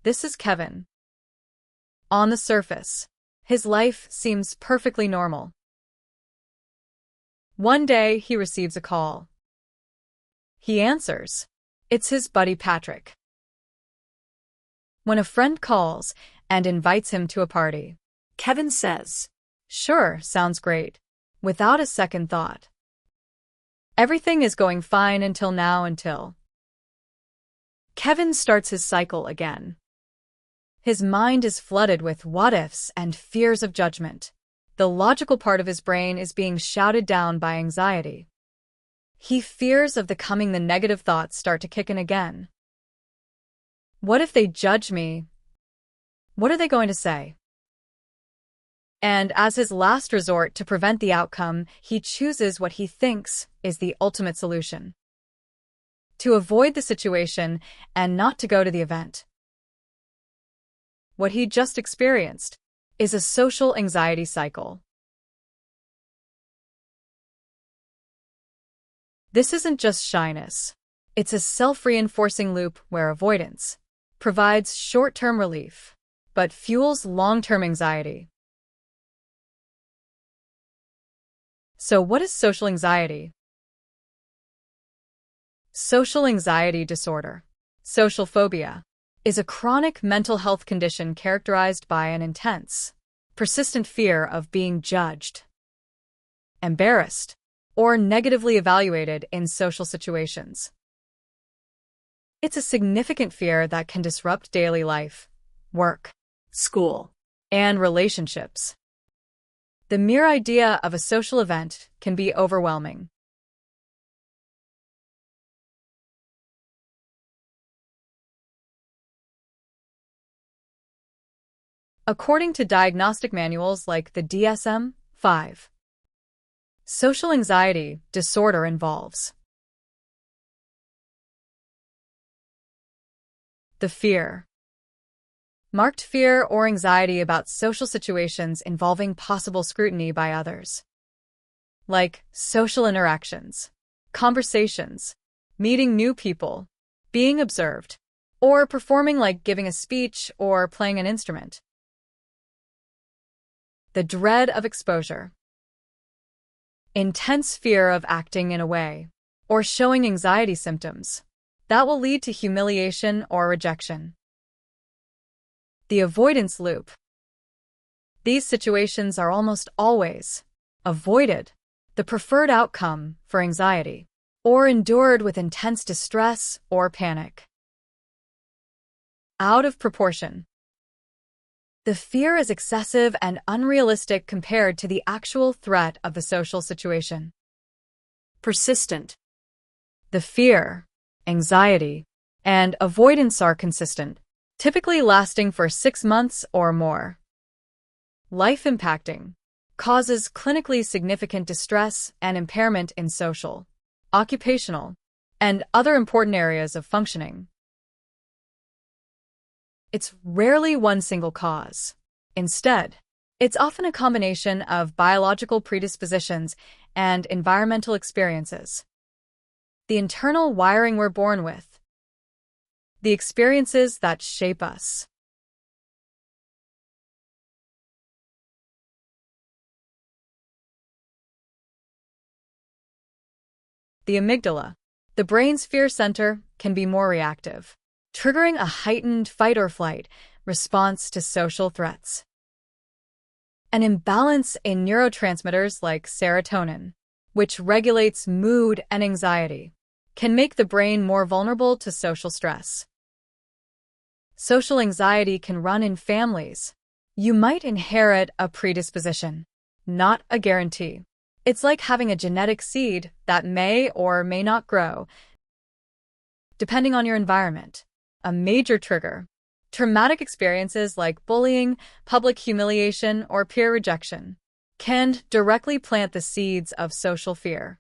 This is Kevin. On the surface, his life seems perfectly normal. One day, he receives a call. He answers. It's his buddy Patrick. When a friend calls and invites him to a party, Kevin says, "Sure, sounds great," without a second thought. Everything is going fine until Kevin starts his cycle again. His mind is flooded with what-ifs and fears of judgment. The logical part of his brain is being shouted down by anxiety. He fears of the negative thoughts start to kick in again. What if they judge me? What are they going to say? And as his last resort to prevent the outcome, he chooses what he thinks is the ultimate solution: to avoid the situation and not to go to the event. What he just experienced is a social anxiety cycle. This isn't just shyness. It's a self-reinforcing loop where avoidance provides short-term relief, but fuels long-term anxiety. So what is social anxiety? Social anxiety disorder, social phobia, is a chronic mental health condition characterized by an intense, persistent fear of being judged, embarrassed, or negatively evaluated in social situations. It's a significant fear that can disrupt daily life, work, school, and relationships. The mere idea of a social event can be overwhelming. According to diagnostic manuals like the DSM-5, social anxiety disorder involves the fear. Marked fear or anxiety about social situations involving possible scrutiny by others, like social interactions, conversations, meeting new people, being observed, or performing like giving a speech or playing an instrument. The dread of exposure. Intense fear of acting in a way or showing anxiety symptoms that will lead to humiliation or rejection. The avoidance loop. These situations are almost always avoided, the preferred outcome for anxiety, or endured with intense distress or panic. Out of proportion. The fear is excessive and unrealistic compared to the actual threat of the social situation. Persistent. The fear, anxiety, and avoidance are consistent, typically lasting for 6 months or more. Life-impacting. Causes clinically significant distress and impairment in social, occupational, and other important areas of functioning. It's rarely one single cause. Instead, it's often a combination of biological predispositions and environmental experiences. The internal wiring we're born with. The experiences that shape us. The amygdala, the brain's fear center, can be more reactive, triggering a heightened fight-or-flight response to social threats. An imbalance in neurotransmitters like serotonin, which regulates mood and anxiety, can make the brain more vulnerable to social stress. Social anxiety can run in families. You might inherit a predisposition, not a guarantee. It's like having a genetic seed that may or may not grow, depending on your environment. A major trigger. Traumatic experiences like bullying, public humiliation, or peer rejection can directly plant the seeds of social fear.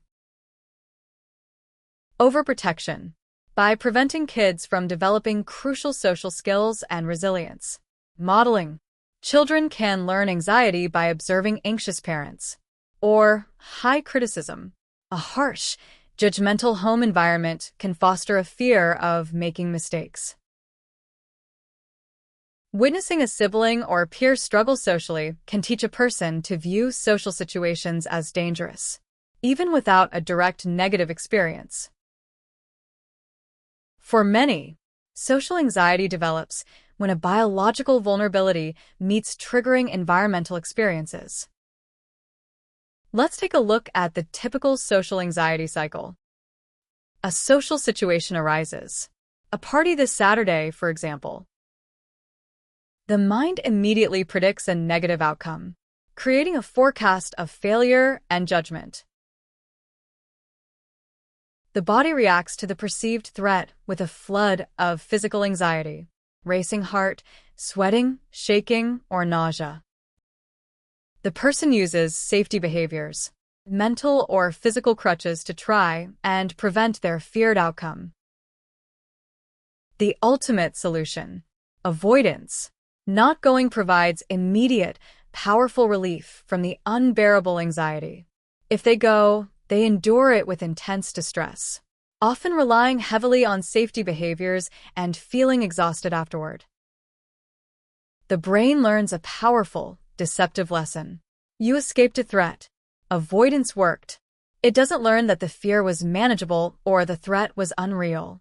Overprotection. By preventing kids from developing crucial social skills and resilience. Modeling. Children can learn anxiety by observing anxious parents. Or high criticism. A harsh, judgmental home environment can foster a fear of making mistakes. Witnessing a sibling or peer struggle socially can teach a person to view social situations as dangerous, even without a direct negative experience. For many, social anxiety develops when a biological vulnerability meets triggering environmental experiences. Let's take a look at the typical social anxiety cycle. A social situation arises. A party this Saturday, for example. The mind immediately predicts a negative outcome, creating a forecast of failure and judgment. The body reacts to the perceived threat with a flood of physical anxiety, racing heart, sweating, shaking, or nausea. The person uses safety behaviors, mental or physical crutches to try and prevent their feared outcome. The ultimate solution, avoidance. Not going provides immediate, powerful relief from the unbearable anxiety. If they go, they endure it with intense distress, often relying heavily on safety behaviors and feeling exhausted afterward. The brain learns a powerful, deceptive lesson. You escaped a threat. Avoidance worked. It doesn't learn that the fear was manageable or the threat was unreal.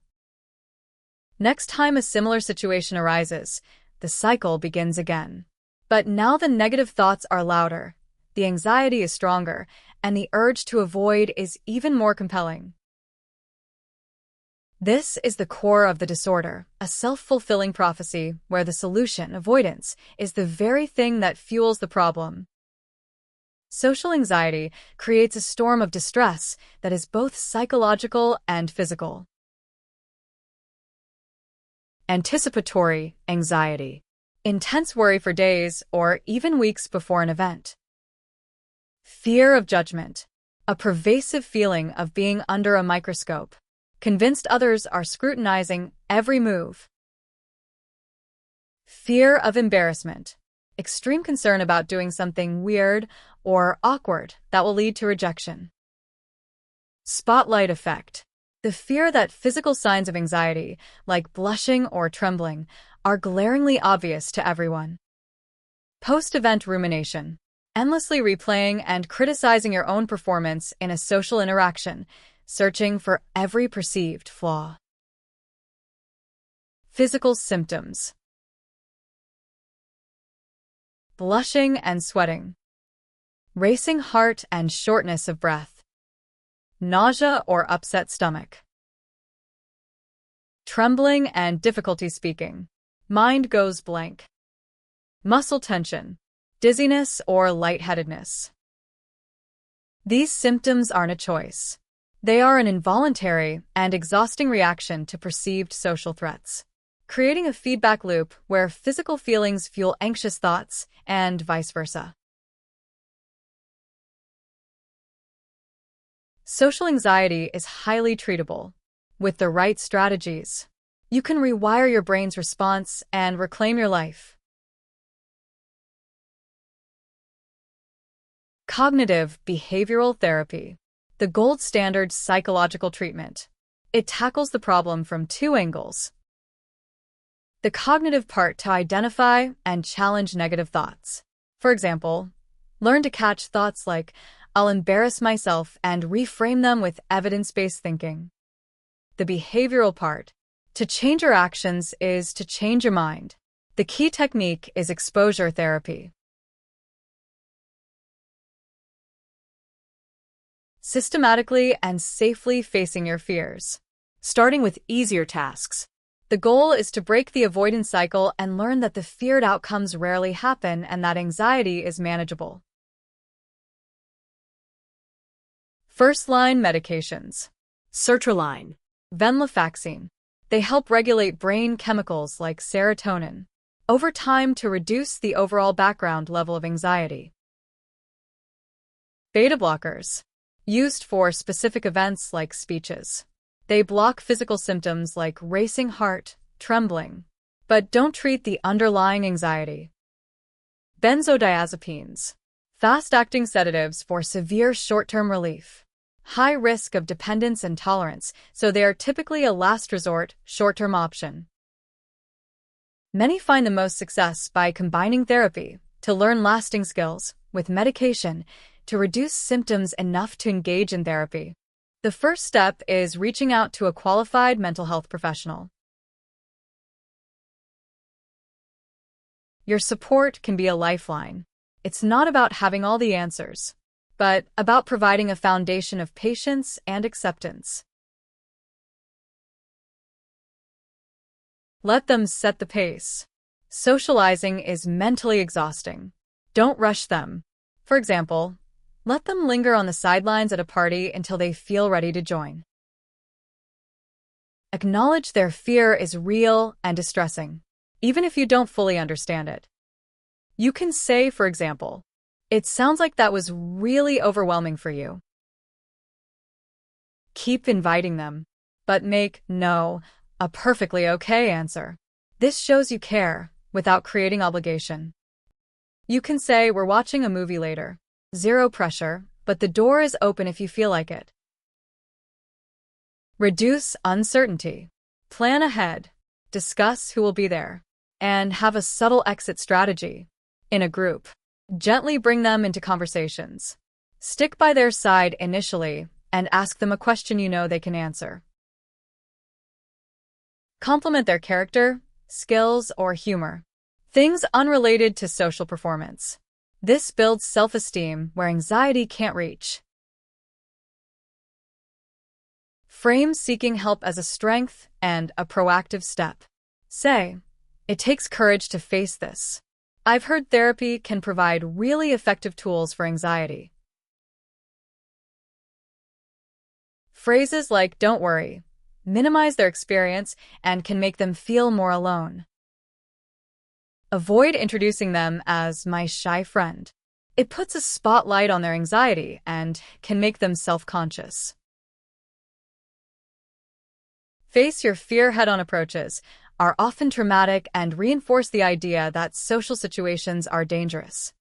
Next time a similar situation arises, the cycle begins again. But now the negative thoughts are louder, the anxiety is stronger, and the urge to avoid is even more compelling. This is the core of the disorder, a self-fulfilling prophecy where the solution, avoidance, is the very thing that fuels the problem. Social anxiety creates a storm of distress that is both psychological and physical. Anticipatory anxiety. Intense worry for days or even weeks before an event. Fear of judgment. A pervasive feeling of being under a microscope, convinced others are scrutinizing every move. Fear of embarrassment. Extreme concern about doing something weird or awkward that will lead to rejection. Spotlight effect. The fear that physical signs of anxiety, like blushing or trembling, are glaringly obvious to everyone. Post-event rumination. Endlessly replaying and criticizing your own performance in a social interaction, searching for every perceived flaw. Physical symptoms. Blushing and sweating. Racing heart and shortness of breath. Nausea or upset stomach. Trembling and difficulty speaking. Mind goes blank. Muscle tension. Dizziness or lightheadedness. These symptoms aren't a choice. They are an involuntary and exhausting reaction to perceived social threats, creating a feedback loop where physical feelings fuel anxious thoughts and vice versa. Social anxiety is highly treatable. With the right strategies, you can rewire your brain's response and reclaim your life. Cognitive behavioral therapy, the gold standard psychological treatment. It tackles the problem from two angles. The cognitive part to identify and challenge negative thoughts. For example, learn to catch thoughts like, I'll embarrass myself and reframe them with evidence-based thinking. The behavioral part. To change your actions is to change your mind. The key technique is exposure therapy. Systematically and safely facing your fears. Starting with easier tasks. The goal is to break the avoidance cycle and learn that the feared outcomes rarely happen and that anxiety is manageable. First-line medications. Sertraline. Venlafaxine. They help regulate brain chemicals like serotonin over time to reduce the overall background level of anxiety. Beta blockers. Used for specific events like speeches. They block physical symptoms like racing heart, trembling, but don't treat the underlying anxiety. Benzodiazepines. Fast-acting sedatives for severe short-term relief. High risk of dependence and tolerance, so they are typically a last resort, short-term option. Many find the most success by combining therapy to learn lasting skills with medication to reduce symptoms enough to engage in therapy. The first step is reaching out to a qualified mental health professional. Your support can be a lifeline. It's not about having all the answers, but about providing a foundation of patience and acceptance. Let them set the pace. Socializing is mentally exhausting. Don't rush them. For example, let them linger on the sidelines at a party until they feel ready to join. Acknowledge their fear is real and distressing, even if you don't fully understand it. You can say, for example, "It sounds like that was really overwhelming for you." Keep inviting them, but make "no" a perfectly okay answer. This shows you care without creating obligation. You can say, "We're watching a movie later." Zero pressure, but the door is open if you feel like it. Reduce uncertainty. Plan ahead, discuss who will be there, and have a subtle exit strategy. In a group, gently bring them into conversations. Stick by their side initially and ask them a question you know they can answer. Compliment their character, skills, or humor. Things unrelated to social performance. This builds self-esteem where anxiety can't reach. Frame seeking help as a strength and a proactive step. Say, "It takes courage to face this. I've heard therapy can provide really effective tools for anxiety." Phrases like "don't worry" minimize their experience and can make them feel more alone. Avoid introducing them as "my shy friend." It puts a spotlight on their anxiety and can make them self-conscious. Face your fear head-on approaches are often traumatic and reinforce the idea that social situations are dangerous.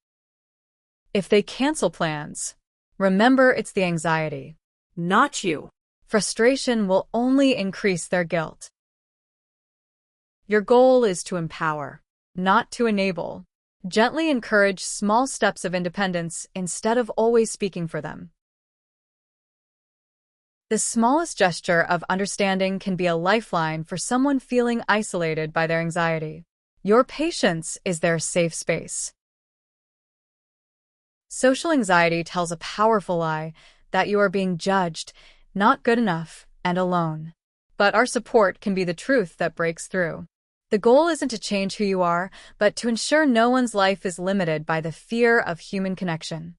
If they cancel plans, remember it's the anxiety, Not you. Frustration will only increase their guilt. Your goal is to empower, not to enable. Gently encourage small steps of independence instead of always speaking for them. The smallest gesture of understanding can be a lifeline for someone feeling isolated by their anxiety. Your patience is their safe space. Social anxiety tells a powerful lie that you are being judged, not good enough, and alone. But our support can be the truth that breaks through. The goal isn't to change who you are, but to ensure no one's life is limited by the fear of human connection.